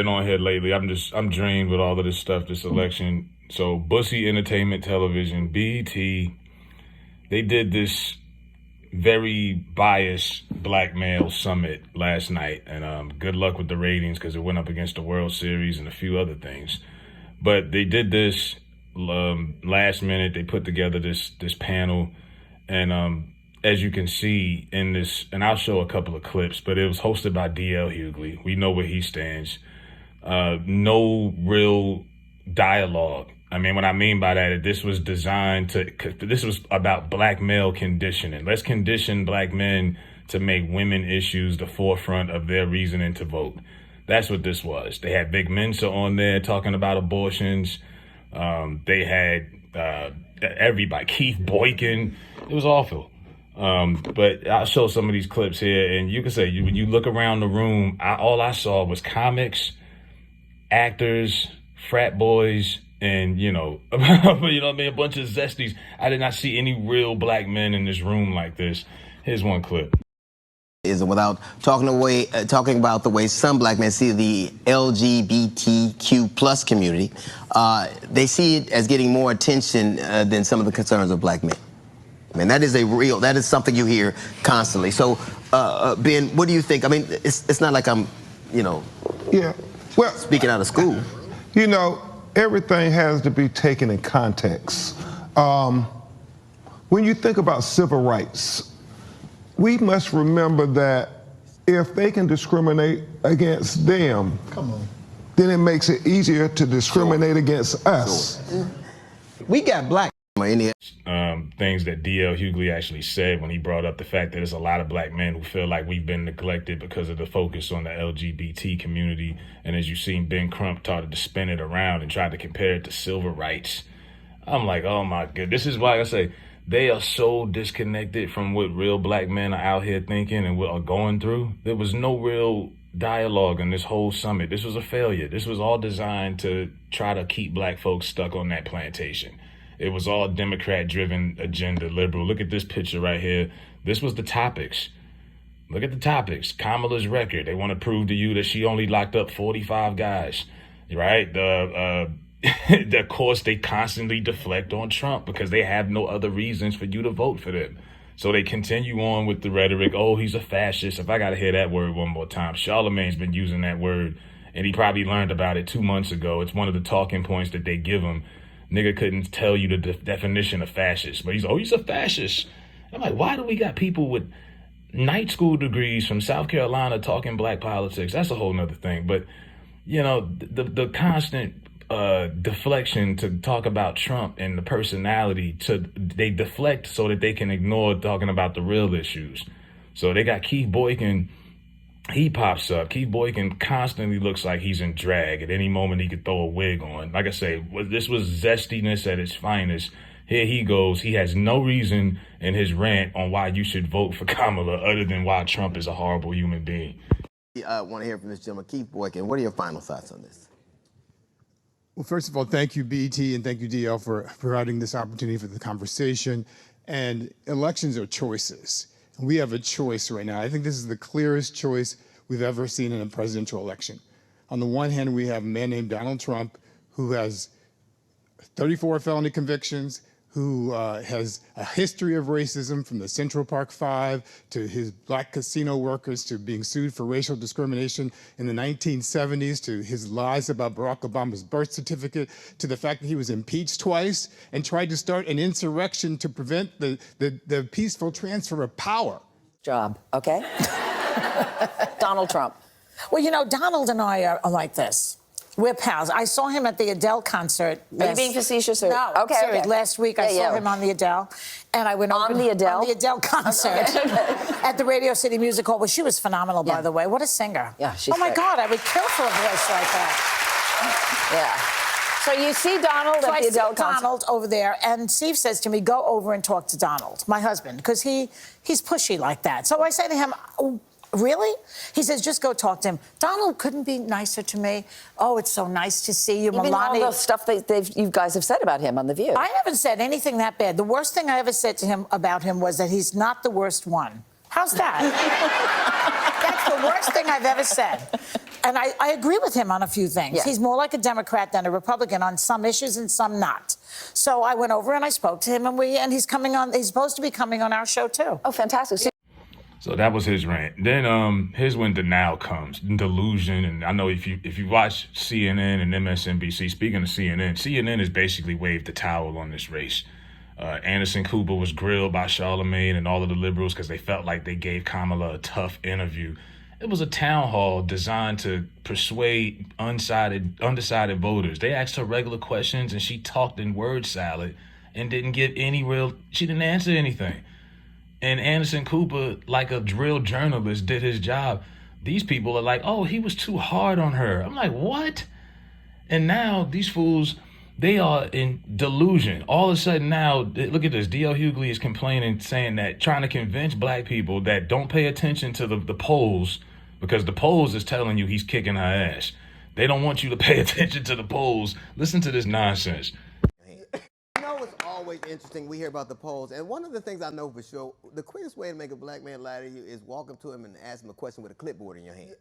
Been on here lately. I'm drained with all of this stuff, this election. So Bussy Entertainment Television, BET, they did this very biased black male summit last night, and good luck with the ratings because it went up against the World Series and a few other things. But they did this last minute. They put together this panel, and as you can see in this, and I'll show a couple of clips, but it was hosted by D.L. Hughley. We know where he stands. No real dialogue. I mean, what I mean by that is this was designed to, this was about black male conditioning. Let's condition black men to make women issues the forefront of their reasoning to vote. That's what this was. They had Vic Mensa on there talking about abortions. They had everybody, Keith Boykin. It was awful. But I'll show some of these clips here, and you can say, when you look around the room, all I saw was comics, actors, frat boys, and, you know what I mean, a bunch of zesties. I did not see any real black men in this room like this. Here's one clip. Is without talking about the way some black men see the LGBTQ plus community. They see it as getting more attention than some of the concerns of black men. I mean, that is something you hear constantly. So, Ben, what do you think? I mean, it's not like I'm, Yeah. Well, speaking out of school. Everything has to be taken in context. When you think about civil rights, we must remember that if they can discriminate against them, then it makes it easier to discriminate against us. We got black. Things that D.L. Hughley actually said when he brought up the fact that there's a lot of black men who feel like we've been neglected because of the focus on the LGBT community. And as you've seen, Ben Crump started to spin it around and tried to compare it to civil rights. I'm like, oh my God, this is why I say they are so disconnected from what real black men are out here thinking and what are going through. There was no real dialogue in this whole summit. This was a failure. This was all designed to try to keep black folks stuck on that plantation. It was all Democrat-driven agenda, liberal. Look at this picture right here. This was the topics. Look at the topics. Kamala's record. They want to prove to you that she only locked up 45 guys, right? Of course, they constantly deflect on Trump because they have no other reasons for you to vote for them. So they continue on with the rhetoric. Oh, he's a fascist. If I got to hear that word one more time. Charlemagne's been using that word, and he probably learned about it 2 months ago. It's one of the talking points that they give him. Nigga couldn't tell you the definition of fascist, but he's a fascist. I'm like, why do we got people with night school degrees from South Carolina talking black politics? That's a whole nother thing. But, the constant deflection to talk about Trump and the personality, they deflect so that they can ignore talking about the real issues. So they got Keith Boykin. He pops up. Keith Boykin constantly looks like he's in drag. At any moment, he could throw a wig on. Like I say, this was zestiness at its finest. Here he goes. He has no reason in his rant on why you should vote for Kamala other than why Trump is a horrible human being. I want to hear from this gentleman, Keith Boykin. What are your final thoughts on this? Well, first of all, thank you, BET, and thank you, DL, for providing this opportunity for the conversation. And elections are choices. We have a choice right now. I think this is the clearest choice we've ever seen in a presidential election. On the one hand, we have a man named Donald Trump who has 34 felony convictions, who has a history of racism from the Central Park Five to his black casino workers to being sued for racial discrimination in the 1970s to his lies about Barack Obama's birth certificate to the fact that he was impeached twice and tried to start an insurrection to prevent the peaceful transfer of power. Job, okay? Donald Trump. Well, Donald and I are like this. We're pals. I saw him at the Adele concert. Are you being facetious? Or? No, okay, serious. okay. Last week I saw him on the Adele, and I went on the Adele concert at the Radio City Music Hall. Well, she was phenomenal, by the way. What a singer! Yeah, she's. Oh my God, I would kill for a voice like that. Yeah. So you see Donald at the Adele concert. Donald over there, and Steve says to me, "Go over and talk to Donald, my husband, because he's pushy like that." So I say to him, oh, really? He says, just go talk to him. Donald couldn't be nicer to me. Oh, it's so nice to see you, Melania. All the stuff you guys have said about him on The View. I haven't said anything that bad. The worst thing I ever said to him about him was that he's not the worst one. How's that? That's the worst thing I've ever said. And I agree with him on a few things. Yeah. He's more like a Democrat than a Republican on some issues and some not. So I went over and I spoke to him, and he's coming on. He's supposed to be coming on our show too. Oh, fantastic. So that was his rant. Then here's when denial comes, delusion. And I know if you watch CNN and MSNBC, speaking of CNN has basically waved the towel on this race. Anderson Cooper was grilled by Charlemagne and all of the liberals because they felt like they gave Kamala a tough interview. It was a town hall designed to persuade undecided voters. They asked her regular questions and she talked in word salad and didn't give she didn't answer anything. And Anderson Cooper, like a real journalist, did his job. These people are like, oh, he was too hard on her. I'm like, what? And now these fools, they are in delusion. All of a sudden now, look at this. D.L. Hughley is complaining, saying that, trying to convince black people that don't pay attention to the polls, because the polls is telling you he's kicking her ass. They don't want you to pay attention to the polls. Listen to this nonsense. You know, it's always interesting. We hear about the polls, and one of the things I know for sure, the quickest way to make a black man lie to you is walk up to him and ask him a question with a clipboard in your hand.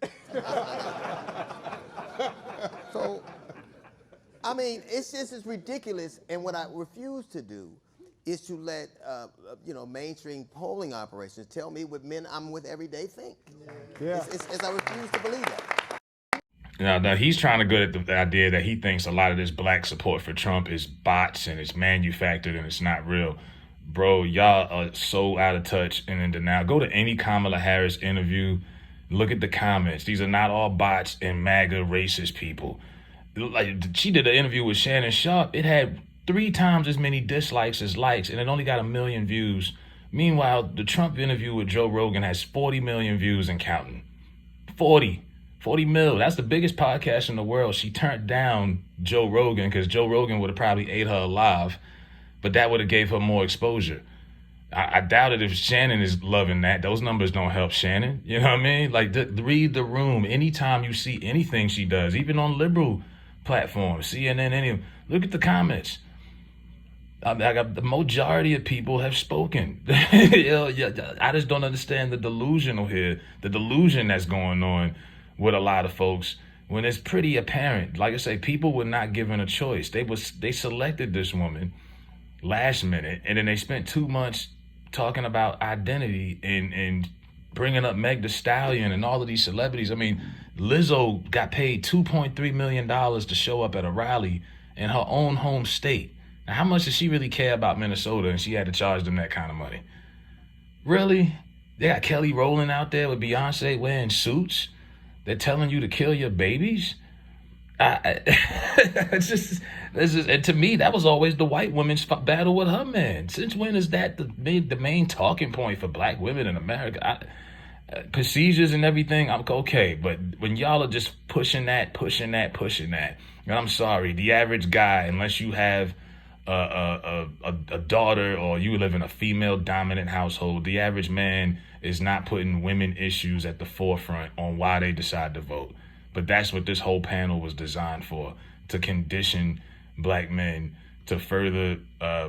So, I mean, it's just as ridiculous. And what I refuse to do is to let mainstream polling operations tell me what men I'm with every day think. Yeah. I refuse to believe that. Now he's trying to go at the idea that he thinks a lot of this black support for Trump is bots and it's manufactured and it's not real. Bro, y'all are so out of touch and in denial. Go to any Kamala Harris interview, look at the comments. These are not all bots and MAGA racist people. Like, she did an interview with Shannon Sharpe. It had 3 times as many dislikes as likes, and it only got 1 million views. Meanwhile, the Trump interview with Joe Rogan has 40 million views and counting. 40 mil. That's the biggest podcast in the world. She turned down Joe Rogan because Joe Rogan would have probably ate her alive, but that would have gave her more exposure. I doubt it if Shannon is loving that. Those numbers don't help Shannon. You know what I mean? Like, read the room. Anytime you see anything she does, even on liberal platforms, CNN, look at the comments. I got the majority of people have spoken. I just don't understand the delusional here, the delusion that's going on with a lot of folks when it's pretty apparent. Like I say, people were not given a choice. They selected this woman last minute, and then they spent 2 months talking about identity and bringing up Meg Thee Stallion and all of these celebrities. I mean, Lizzo got paid $2.3 million to show up at a rally in her own home state. Now, how much does she really care about Minnesota and she had to charge them that kind of money? Really? They got Kelly Rowland out there with Beyonce wearing suits. They're telling you to kill your babies. It's just, and to me, that was always the white woman's battle with her man. Since when is that the main talking point for black women in America? Procedures and everything, I'm okay. But when y'all are just pushing that, and I'm sorry, the average guy, unless you have a daughter or you live in a female dominant household, the average man is not putting women issues at the forefront on why they decide to vote. But that's what this whole panel was designed for, to condition black men to further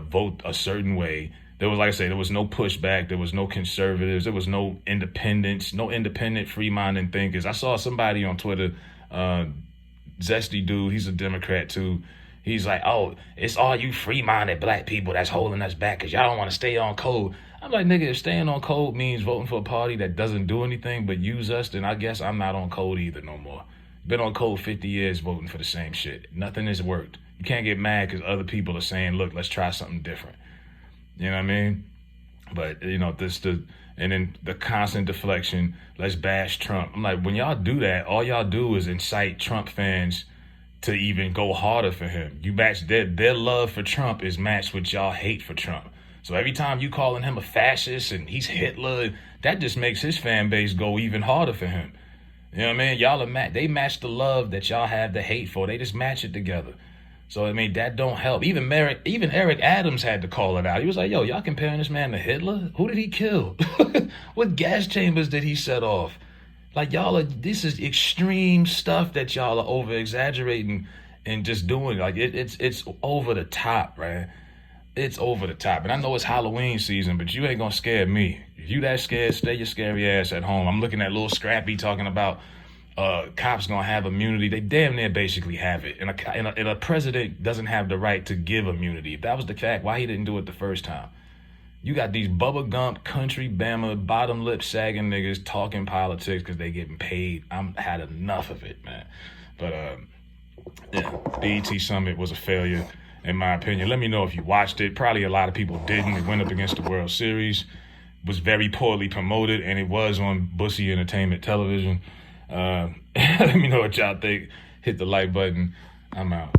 vote a certain way. There was, like I say, there was no pushback. There was no conservatives. There was no independents, no independent free-minded thinkers. I saw somebody on Twitter, zesty dude, he's a Democrat too. He's like, oh, it's all you free-minded black people that's holding us back because y'all don't want to stay on code. I'm like, nigga, if staying on code means voting for a party that doesn't do anything but use us, then I guess I'm not on code either no more. Been on code 50 years voting for the same shit. Nothing has worked. You can't get mad because other people are saying, look, let's try something different. You know what I mean? But, and then the constant deflection, let's bash Trump. I'm like, when y'all do that, all y'all do is incite Trump fans to even go harder for him. You match their love for Trump is matched with y'all hate for Trump. So every time you calling him a fascist and he's Hitler, that just makes his fan base go even harder for him. You know what I mean? Y'all are they match the love that y'all have the hate for. They just match it together. So, I mean, that don't help. Even Eric Adams had to call it out. He was like, yo, y'all comparing this man to Hitler? Who did he kill? What gas chambers did he set off? Like, this is extreme stuff that y'all are over exaggerating and just doing. Like, it's over the top, right? It's over the top. And I know it's Halloween season, but you ain't gonna scare me. If you that scared, stay your scary ass at home. I'm looking at little Scrappy talking about cops gonna have immunity. They damn near basically have it. And a president doesn't have the right to give immunity. If that was the fact, why he didn't do it the first time? You got these Bubba Gump, country Bama, bottom lip sagging niggas talking politics because they getting paid. I'm had enough of it, man. But yeah, BET Summit was a failure, in my opinion. Let me know if you watched it. Probably a lot of people didn't. It went up against the World Series, was very poorly promoted, and it was on Bussy Entertainment Television. Let me know what y'all think. Hit the like button. I'm out.